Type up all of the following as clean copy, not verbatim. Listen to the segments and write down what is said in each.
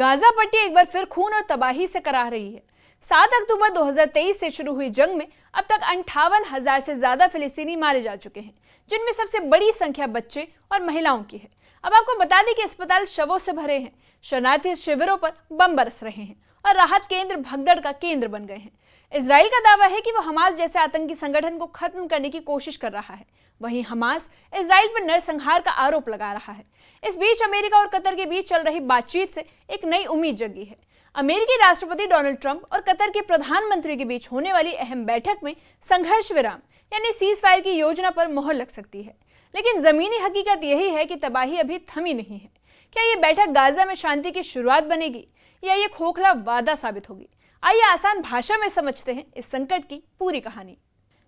Gaza पट्टी एक बार फिर खून और तबाही से कराह रही है। 7 अक्टूबर 2023 से शुरू हुई जंग में अब तक 58,000 से ज्यादा फिलिस्तीनी मारे जा चुके हैं, जिनमें सबसे बड़ी संख्या बच्चे और महिलाओं की है। अब आपको बता दें कि अस्पताल शवों से भरे हैं, शरणार्थी शिविरों पर बम बरस रहे हैं और राहत केंद्र भगदड़ का केंद्र बन गए हैं। इजराइल का दावा है कि वो हमास जैसे आतंकी संगठन को खत्म करने की कोशिश कर रहा है। वहीं हमास इजराइल पर नरसंहार का आरोप लगा रहा है। इस बीच अमेरिका और कतर के बीच चल रही बातचीत से एक नई उम्मीद जगी है। अमेरिकी राष्ट्रपति डोनाल्ड ट्रंप और कतर के प्रधानमंत्री के बीच होने वाली अहम बैठक में संघर्ष विराम यानी सीज फायर की योजना पर मोहर लग सकती है। लेकिन जमीनी हकीकत यही है कि तबाही अभी थमी नहीं है। क्या ये बैठक गाजा में शांति की शुरुआत बनेगी या ये खोखला वादा साबित होगी? आइए आसान भाषा में समझते हैं इस संकट की पूरी कहानी।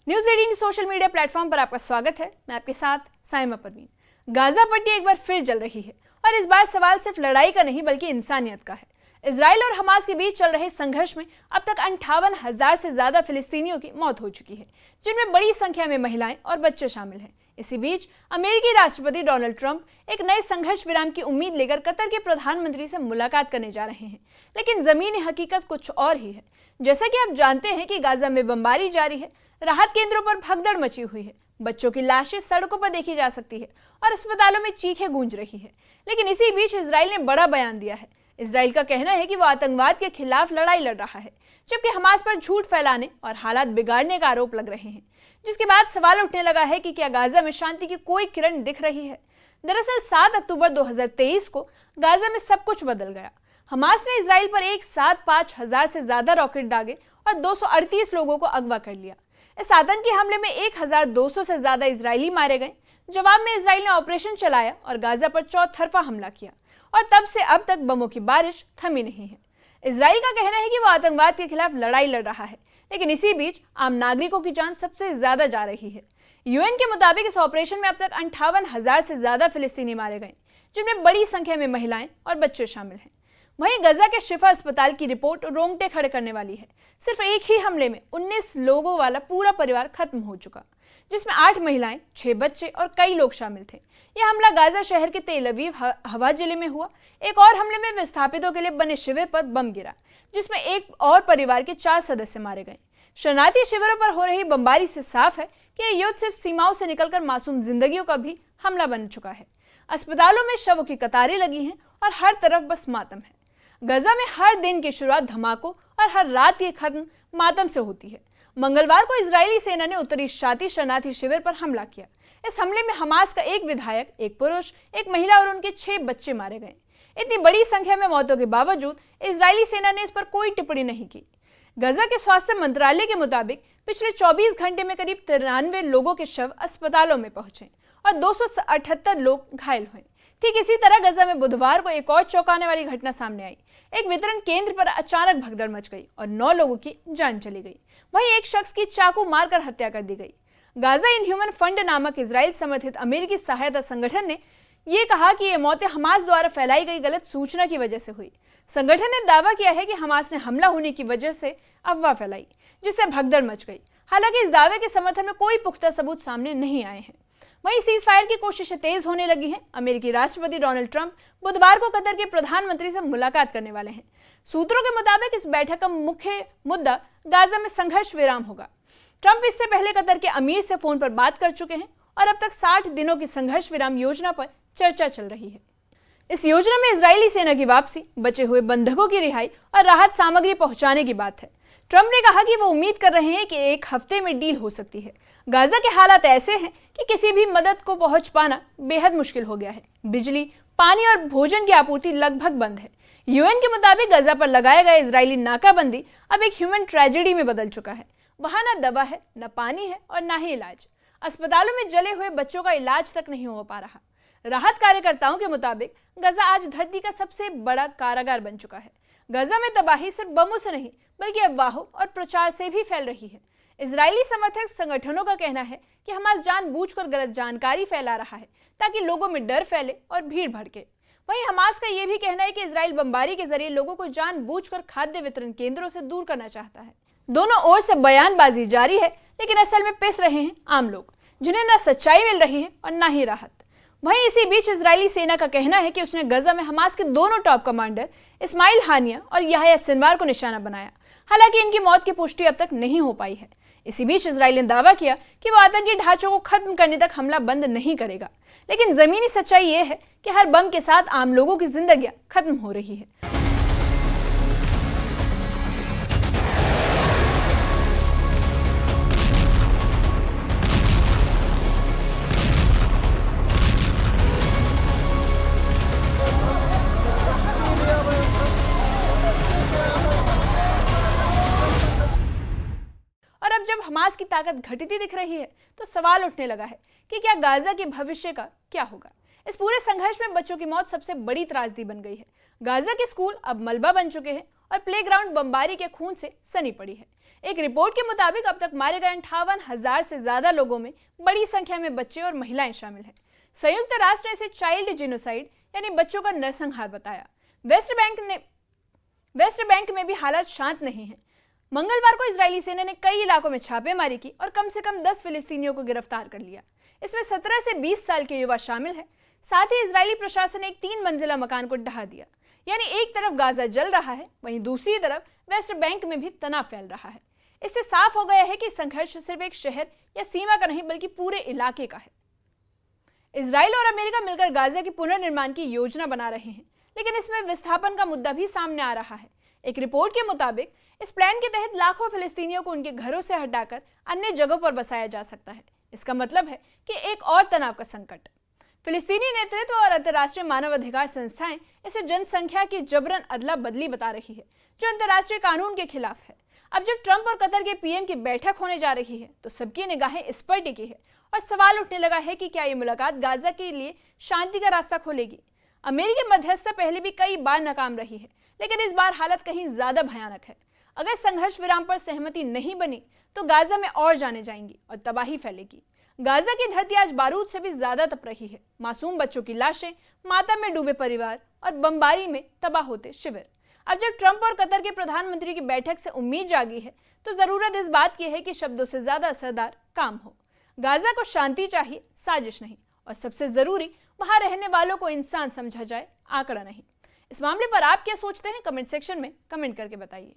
न्यूज़ 18 सोशल मीडिया प्लेटफॉर्म पर आपका स्वागत है। मैं आपके साथ साइमा परवीन। गाजा पट्टी एक बार फिर जल रही है और इस बार सवाल सिर्फ लड़ाई का नहीं बल्कि इंसानियत का है। इजराइल और हमास के बीच चल रहे संघर्ष में अब तक 58,000 से ज्यादा फिलिस्तीनियों की मौत हो चुकी है, जिनमें बड़ी संख्या में महिलाएं और बच्चे शामिल हैं। इसी बीच अमेरिकी राष्ट्रपति डोनाल्ड ट्रंप एक नए संघर्ष विराम की उम्मीद लेकर कतर के प्रधानमंत्री से मुलाकात करने जा रहे हैं। लेकिन जमीनी हकीकत कुछ और ही है। जैसा कि आप जानते हैं कि गाजा में बमबारी जारी है, राहत केंद्रों पर भगदड़ मची हुई है, बच्चों की लाशें सड़कों पर देखी जा सकती है और अस्पतालों में चीखें गूंज रही है। लेकिन इसी बीच इजराइल ने बड़ा बयान दिया है। इजराइल का कहना है कि वो आतंकवाद के खिलाफ लड़ाई लड़ रहा है, जबकि हमास पर झूठ फैलाने और हालात बिगाड़ने का आरोप लग रहे हैं, जिसके बाद सवाल उठने लगा है कि क्या गाजा में शांति की कोई किरण दिख रही है। दरअसल 7 अक्टूबर 2023 को गाजा में सब कुछ बदल गया। हमास ने इजराइल पर एक साथ 5,000 से ज्यादा रॉकेट दागे और 238 लोगों को अगवा कर लिया। इस आतंकी हमले में 1,200 से ज्यादा इजरायली मारे गए। जवाब में इजराइल ने ऑपरेशन चलाया और गाजा पर चौतरफा हमला किया और तब से अब तक बमों की बारिश थमी नहीं है। इजराइल का कहना है कि वो आतंकवाद के खिलाफ लड़ाई लड़ रहा है, लेकिन इसी बीच आम नागरिकों की जान सबसे ज्यादा जा रही है। यूएन के मुताबिक इस ऑपरेशन में अब तक 58,000 से ज्यादा फिलिस्तीनी मारे गए, जिनमें बड़ी संख्या में महिलाएं और बच्चे शामिल हैं। वहीं गजा के शिफा अस्पताल की रिपोर्ट रोंगटे खड़े करने वाली है। सिर्फ एक ही हमले में 19 लोगों वाला पूरा परिवार खत्म हो चुका, जिसमें 8 महिलाएं, 6 बच्चे और कई लोग शामिल थे। यह हमला गाजा शहर के तेल अवीव हवा जिले में हुआ। एक और हमले में विस्थापितों के लिए बने शिविर पर बम गिरा, जिसमें एक और परिवार के 4 सदस्य मारे गए। शरणार्थी शिविरों पर हो रही बमबारी से साफ है कि यह युद्ध सिर्फ सीमाओं से निकलकर मासूम जिंदगियों का भी हमला बन चुका है। अस्पतालों में शवों की कतारें लगी हैं और हर तरफ बस मातम है। गजा में हर दिन की शुरुआत धमाकों और हर रात की खत्म मातम से होती है। मंगलवार को इजरायली सेना ने उत्तरी शाती शरणार्थी शिविर पर हमला किया। इस हमले में हमास का एक विधायक, एक पुरुष, एक महिला और उनके 6 बच्चे मारे गए। इतनी बड़ी संख्या में मौतों के बावजूद इजरायली सेना ने इस पर कोई टिप्पणी नहीं की। गजा के स्वास्थ्य मंत्रालय के मुताबिक पिछले 24 घंटे में करीब 93 लोगों के शव अस्पतालों में पहुंचे और 278 लोग घायल हुए। ठीक इसी तरह गजा में बुधवार को एक और चौंकाने वाली घटना सामने आई। एक वितरण केंद्र पर अचानक भगदड़ मच गई और 9 लोगों की जान चली गई। वहीं एक शख्स की चाकू मारकर हत्या कर दी गई। गाजा इनह्यूमन फंड नामक इजराइल समर्थित अमेरिकी सहायता संगठन ने यह कहा कि ये मौतें हमास द्वारा फैलाई गई गलत सूचना की वजह से हुई। संगठन ने दावा किया है कि हमास ने हमला होने की वजह से अफवाह फैलाई, जिससे भगदड़ मच गई। हालांकि इस दावे के समर्थन में कोई पुख्ता सबूत सामने नहीं आए हैं। वहीं सीज फायर की कोशिशें तेज होने लगी हैं। अमेरिकी राष्ट्रपति डोनाल्ड ट्रंप बुधवार को कतर के प्रधानमंत्री से मुलाकात करने वाले हैं। सूत्रों के मुताबिक इस बैठक का मुख्य मुद्दा गाजा में संघर्ष विराम होगा। ट्रंप इससे पहले कतर के अमीर से फोन पर बात कर चुके हैं और अब तक 60 दिनों की संघर्ष विराम योजना पर चर्चा चल रही है। इस योजना में इजरायली सेना की वापसी, बचे हुए बंधकों की रिहाई और राहत सामग्री पहुंचाने की बात है। ट्रंप ने कहा कि वो उम्मीद कर रहे हैं कि एक हफ्ते में डील हो सकती है। गाजा के हालात ऐसे हैं कि किसी भी मदद को पहुंच पाना बेहद मुश्किल हो गया है। बिजली, पानी और भोजन की आपूर्ति लगभग बंद है। यूएन के मुताबिक गजा पर लगाया गया इजरायली नाकाबंदी अब एक ह्यूमन ट्रेजेडी में बदल चुका है। वहां न दवा है, न पानी है और न ही इलाज। अस्पतालों में जले हुए बच्चों का इलाज तक नहीं हो पा रहा। राहत कार्यकर्ताओं के मुताबिक गजा आज धरती का सबसे बड़ा कारागार बन चुका है। गजा में तबाही सिर्फ बमों से नहीं बल्कि अफवाहों और प्रचार से भी फैल रही है। इजरायली समर्थक संगठनों का कहना है कि हमास जानबूझकर गलत जानकारी फैला रहा है ताकि लोगों में डर फैले और भीड़ भड़के। वहीं हमास का यह भी कहना है कि इजराइल बमबारी के जरिए लोगों को जानबूझकर खाद्य वितरण केंद्रों से दूर करना चाहता है। दोनों ओर से बयानबाजी जारी है, लेकिन असल में पिस रहे हैं आम लोग, जिन्हें न सच्चाई मिल रही है और न ही राहत। वहीं इसी बीच इजरायली सेना का कहना है कि उसने गजा में हमास के दोनों टॉप कमांडर इस्माइल हानिया और याह्या सिनवार को निशाना बनाया। हालांकि इनकी मौत की पुष्टि अब तक नहीं हो पाई है। इसी बीच इजराइल ने दावा किया कि वो आतंकी ढांचों को खत्म करने तक हमला बंद नहीं करेगा, लेकिन जमीनी सच्चाई ये है कि हर बम के साथ आम लोगों की जिंदगियां खत्म हो रही है। और अब जब हमास की ताकत घटती दिख रही है तो सवाल उठने लगा है कि क्या गाजा के भविष्य का क्या होगा। इस पूरे संघर्ष में बच्चों की मौत सबसे बड़ी त्रासदी बन गई है। गाजा के स्कूल अब मलबा बन चुके हैं और प्लेग्राउंड बमबारी के खून से सनी पड़ी है। एक रिपोर्ट के मुताबिक अब तक मारे गए 58,000 से ज्यादा लोगों में बड़ी संख्या में बच्चे और महिलाएं शामिल हैं। संयुक्त राष्ट्र ने इसे चाइल्ड जेनोसाइड यानी बच्चों का नरसंहार बताया। वेस्ट बैंक में भी हालात शांत नहीं है। मंगलवार को इजरायली सेना ने कई इलाकों में छापेमारी की और कम से कम 10 फिलिस्तीनियों को गिरफ्तार कर लिया। इसमें 17 से 20 साल के युवा शामिल हैं। साथ ही इजरायली प्रशासन ने एक 3 मंजिला मकान को ढहा दिया। यानी एक तरफ गाजा जल रहा है, वहीं दूसरी तरफ वेस्ट बैंक में भी तनाव फैल रहा है। इससे साफ हो गया है कि संघर्ष सिर्फ एक शहर या सीमा का नहीं बल्कि पूरे इलाके का है। इजराइल और अमेरिका मिलकर गाजा के पुनर्निर्माण की योजना बना रहे हैं, लेकिन इसमें विस्थापन का मुद्दा भी सामने आ रहा है। एक रिपोर्ट के मुताबिक इस प्लान के तहत लाखों फिलिस्तीनियों को उनके घरों से हटाकर अन्य जगहों पर बसाया जा सकता है। इसका मतलब है कि एक और तनाव का संकट। फिलिस्तीनी नेतृत्व और अंतर्राष्ट्रीय मानवाधिकार संस्थाएं इसे जनसंख्या की जबरन अदला बदली बता रही है, जो अंतर्राष्ट्रीय कानून के खिलाफ है। अब जब ट्रंप और कतर के पीएम की बैठक होने जा रही है तो सबकी निगाहें इस पर टिकी है और सवाल उठने लगा है कि क्या ये मुलाकात गाजा के लिए शांति का रास्ता खोलेगी। अमेरिकी मध्यस्थता पहले भी कई बार नाकाम रही है, लेकिन इस बार हालत कहीं ज्यादा भयानक है। अगर संघर्ष विराम पर सहमति नहीं बनी तो गाजा में और जाने जाएंगी और तबाही फैलेगी। गाजा की धरती आज बारूद से भी ज्यादा तप रही है। मासूम बच्चों की लाशें, मातम में डूबे परिवार और बमबारी में तबाह होते शिविर। अब जब ट्रंप और कतर के प्रधानमंत्री की बैठक से उम्मीद जागी है तो जरूरत इस बात की है कि शब्दों से ज्यादा असरदार काम हो। गाजा को शांति चाहिए, साजिश नहीं, और सबसे जरूरी वहां रहने वालों को इंसान समझा जाए, आंकड़ा नहीं। इस मामले पर आप क्या सोचते हैं? कमेंट सेक्शन में कमेंट करके बताइए।